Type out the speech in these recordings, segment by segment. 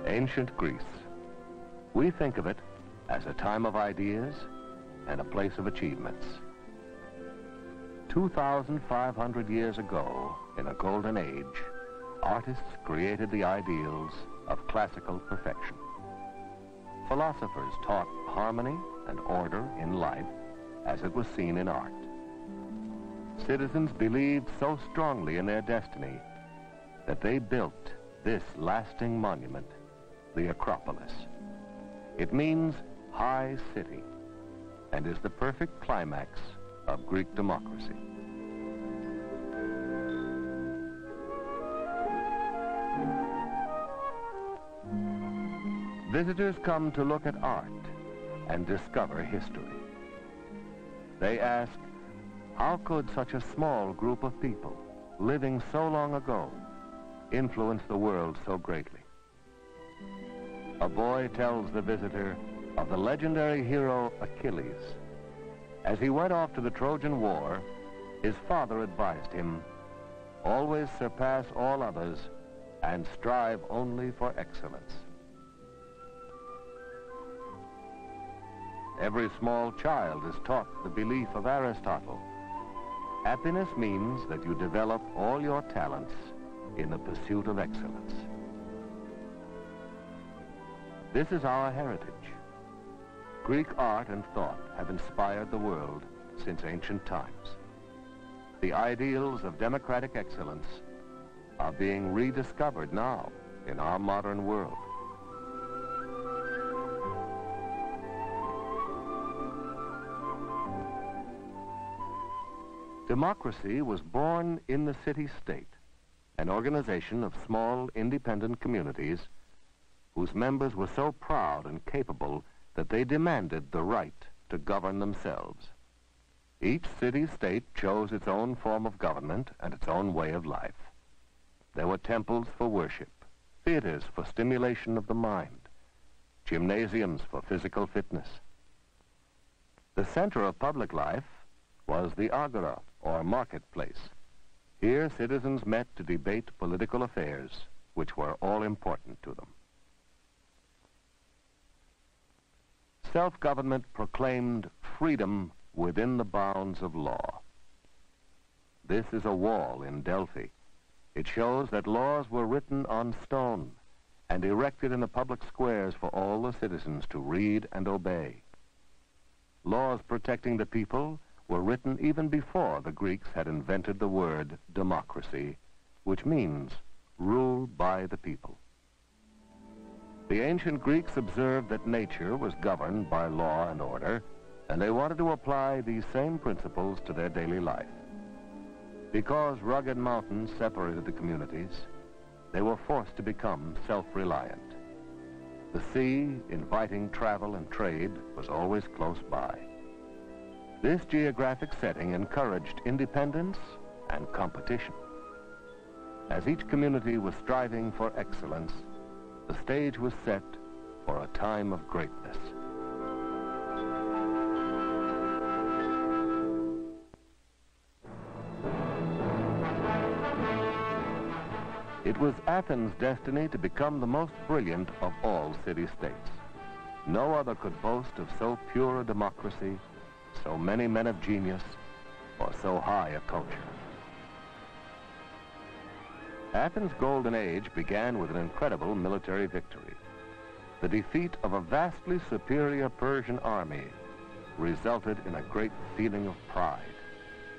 Ancient Greece. We think of it as a time of ideas and a place of achievements. 2,500 years ago, in a golden age, artists created the ideals of classical perfection. Philosophers taught harmony and order in life as it was seen in art. Citizens believed so strongly in their destiny that they built this lasting monument, the Acropolis. It means high city and is the perfect climax of Greek democracy. Visitors come to look at art and discover history. They ask, how could such a small group of people living so long ago influence the world so greatly? A boy tells the visitor of the legendary hero Achilles. As he went off to the Trojan War, his father advised him, always surpass all others and strive only for excellence. Every small child is taught the belief of Aristotle. Happiness means that you develop all your talents in the pursuit of excellence. This is our heritage. Greek art and thought have inspired the world since ancient times. The ideals of democratic excellence are being rediscovered now in our modern world. Democracy was born in the city-state, an organization of small, independent communities whose members were so proud and capable that they demanded the right to govern themselves. Each city-state chose its own form of government and its own way of life. There were temples for worship, theaters for stimulation of the mind, gymnasiums for physical fitness. The center of public life was the agora, or marketplace. Here, citizens met to debate political affairs, which were all important to them. Self-government proclaimed freedom within the bounds of law. This is a wall in Delphi. It shows that laws were written on stone and erected in the public squares for all the citizens to read and obey. Laws protecting the people were written even before the Greeks had invented the word democracy, which means rule by the people. The ancient Greeks observed that nature was governed by law and order, and they wanted to apply these same principles to their daily life. Because rugged mountains separated the communities, they were forced to become self-reliant. The sea, inviting travel and trade, was always close by. This geographic setting encouraged independence and competition. As each community was striving for excellence, the stage was set for a time of greatness. It was Athens' destiny to become the most brilliant of all city-states. No other could boast of so pure a democracy, so many men of genius, or so high a culture. Athens' golden age began with an incredible military victory. The defeat of a vastly superior Persian army resulted in a great feeling of pride.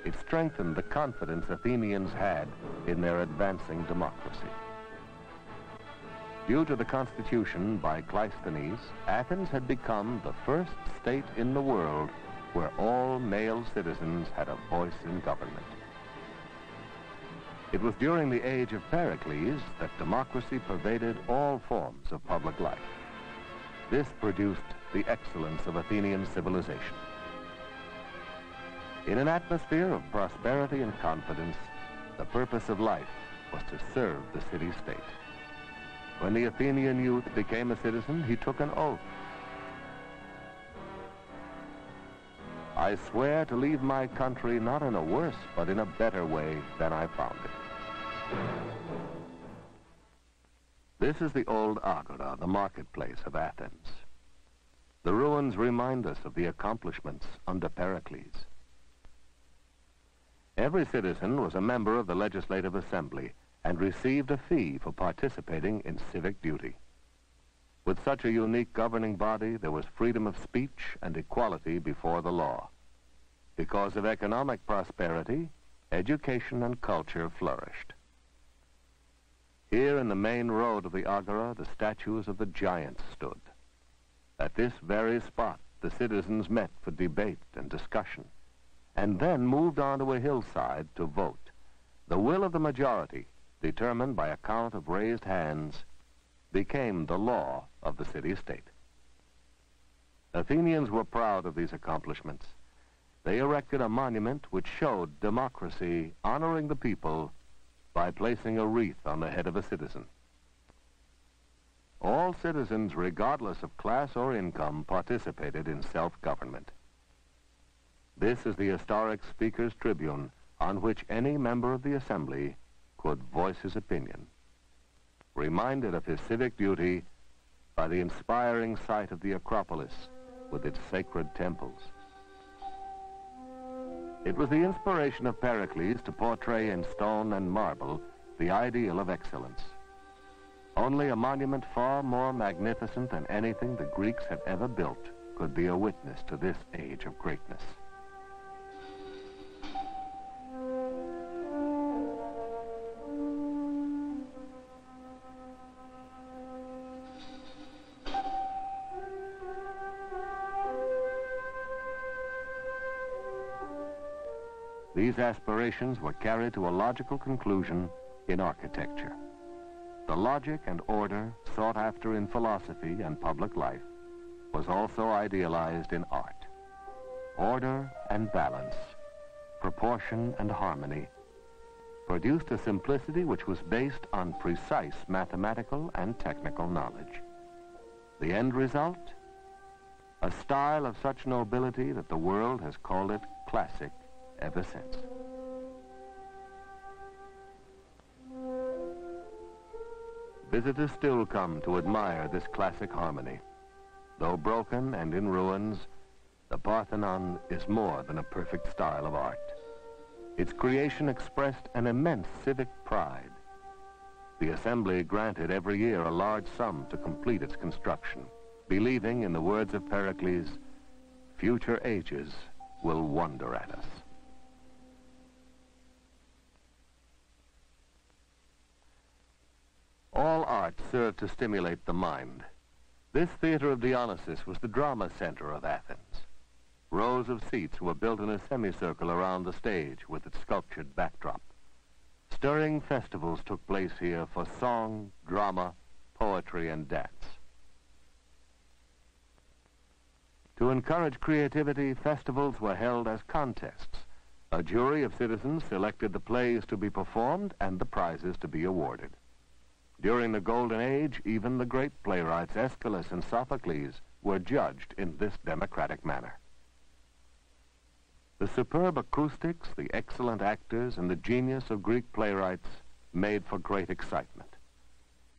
It strengthened the confidence Athenians had in their advancing democracy. Due to the constitution by Cleisthenes, Athens had become the first state in the world where all male citizens had a voice in government. It was during the age of Pericles that democracy pervaded all forms of public life. This produced the excellence of Athenian civilization. In an atmosphere of prosperity and confidence, the purpose of life was to serve the city-state. When the Athenian youth became a citizen, he took an oath. I swear to leave my country not in a worse, but in a better way than I found it. This is the old agora, the marketplace of Athens. The ruins remind us of the accomplishments under Pericles. Every citizen was a member of the Legislative Assembly and received a fee for participating in civic duty. With such a unique governing body, there was freedom of speech and equality before the law. Because of economic prosperity, education and culture flourished. Here in the main road of the agora, the statues of the giants stood. At this very spot, the citizens met for debate and discussion, and then moved on to a hillside to vote. The will of the majority, determined by a count of raised hands, became the law of the city-state. Athenians were proud of these accomplishments. They erected a monument which showed democracy honoring the people by placing a wreath on the head of a citizen. All citizens, regardless of class or income, participated in self-government. This is the historic Speaker's Tribune, on which any member of the Assembly could voice his opinion, reminded of his civic duty by the inspiring sight of the Acropolis with its sacred temples. It was the inspiration of Pericles to portray in stone and marble the ideal of excellence. Only a monument far more magnificent than anything the Greeks had ever built could be a witness to this age of greatness. These aspirations were carried to a logical conclusion in architecture. The logic and order sought after in philosophy and public life was also idealized in art. Order and balance, proportion and harmony, produced a simplicity which was based on precise mathematical and technical knowledge. The end result? A style of such nobility that the world has called it classic ever since. Visitors still come to admire this classic harmony. Though broken and in ruins, the Parthenon is more than a perfect style of art. Its creation expressed an immense civic pride. The Assembly granted every year a large sum to complete its construction, believing, in the words of Pericles, future ages will wonder at us. All art served to stimulate the mind. This theater of Dionysus was the drama center of Athens. Rows of seats were built in a semicircle around the stage with its sculptured backdrop. Stirring festivals took place here for song, drama, poetry, and dance. To encourage creativity, festivals were held as contests. A jury of citizens selected the plays to be performed and the prizes to be awarded. During the Golden Age, even the great playwrights Aeschylus and Sophocles were judged in this democratic manner. The superb acoustics, the excellent actors, and the genius of Greek playwrights made for great excitement.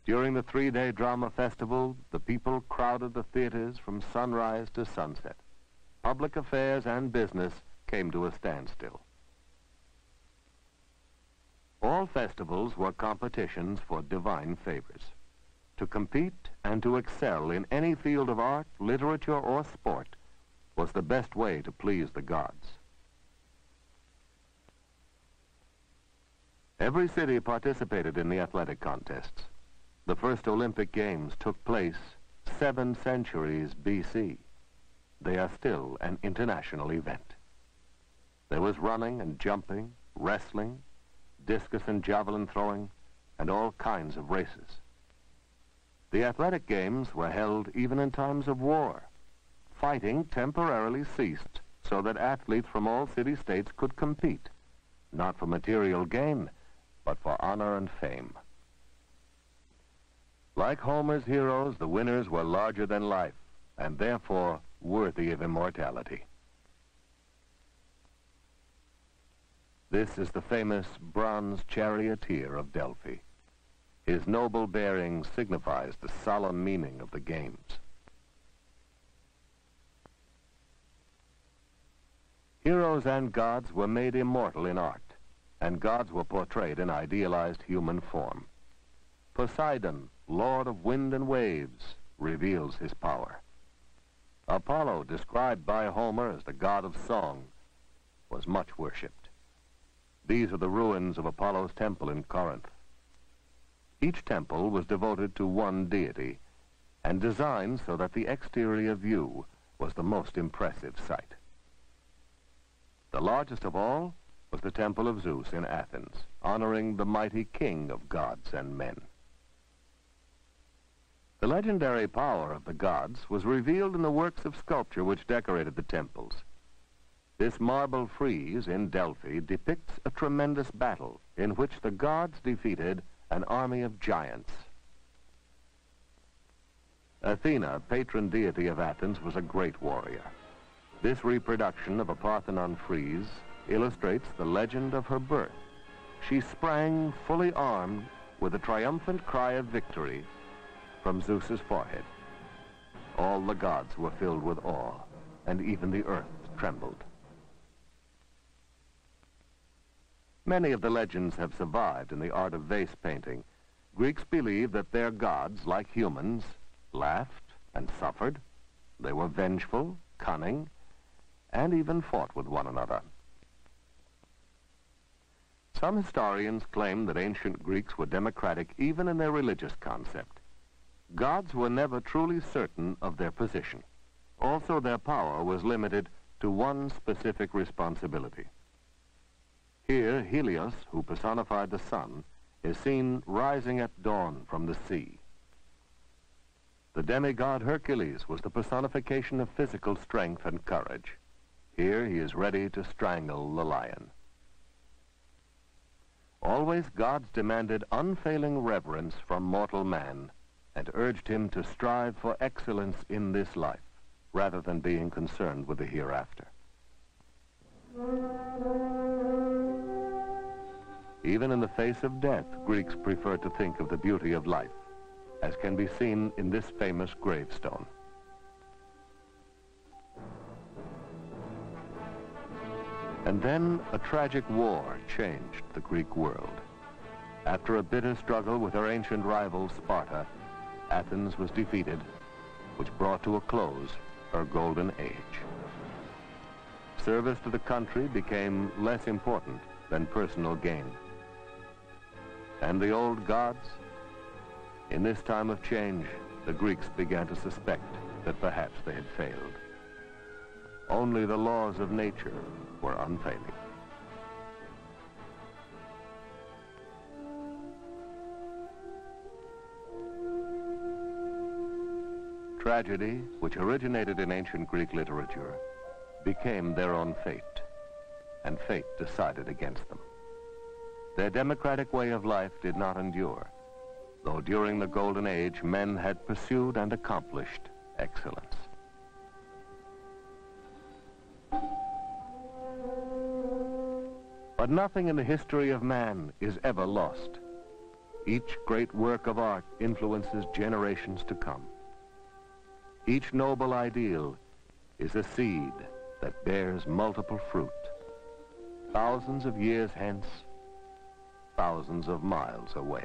During the 3-day drama festival, the people crowded the theaters from sunrise to sunset. Public affairs and business came to a standstill. All festivals were competitions for divine favors. To compete and to excel in any field of art, literature, or sport was the best way to please the gods. Every city participated in the athletic contests. The first Olympic Games took place 7 centuries BC. They are still an international event. There was running and jumping, wrestling, discus and javelin throwing, and all kinds of races. The athletic games were held even in times of war. Fighting temporarily ceased so that athletes from all city-states could compete, not for material gain, but for honor and fame. Like Homer's heroes, the winners were larger than life, and therefore worthy of immortality. This is the famous bronze charioteer of Delphi. His noble bearing signifies the solemn meaning of the games. Heroes and gods were made immortal in art, and gods were portrayed in idealized human form. Poseidon, lord of wind and waves, reveals his power. Apollo, described by Homer as the god of song, was much worshipped. These are the ruins of Apollo's temple in Corinth. Each temple was devoted to one deity and designed so that the exterior view was the most impressive sight. The largest of all was the Temple of Zeus in Athens, honoring the mighty king of gods and men. The legendary power of the gods was revealed in the works of sculpture which decorated the temples. This marble frieze in Delphi depicts a tremendous battle in which the gods defeated an army of giants. Athena, patron deity of Athens, was a great warrior. This reproduction of a Parthenon frieze illustrates the legend of her birth. She sprang fully armed with a triumphant cry of victory from Zeus's forehead. All the gods were filled with awe, and even the earth trembled. Many of the legends have survived in the art of vase painting. Greeks believed that their gods, like humans, laughed and suffered. They were vengeful, cunning, and even fought with one another. Some historians claim that ancient Greeks were democratic even in their religious concept. Gods were never truly certain of their position. Also, their power was limited to one specific responsibility. Here, Helios, who personified the sun, is seen rising at dawn from the sea. The demigod Hercules was the personification of physical strength and courage. Here he is ready to strangle the lion. Always gods demanded unfailing reverence from mortal man and urged him to strive for excellence in this life rather than being concerned with the hereafter. Even in the face of death, Greeks preferred to think of the beauty of life, as can be seen in this famous gravestone. And then a tragic war changed the Greek world. After a bitter struggle with her ancient rival, Sparta, Athens was defeated, which brought to a close her golden age. Service to the country became less important than personal gain. And the old gods? In this time of change, the Greeks began to suspect that perhaps they had failed. Only the laws of nature were unfailing. Tragedy, which originated in ancient Greek literature, became their own fate, and fate decided against them. Their democratic way of life did not endure, though during the Golden Age men had pursued and accomplished excellence. But nothing in the history of man is ever lost. Each great work of art influences generations to come. Each noble ideal is a seed that bears multiple fruit. Thousands of years hence, thousands of miles away.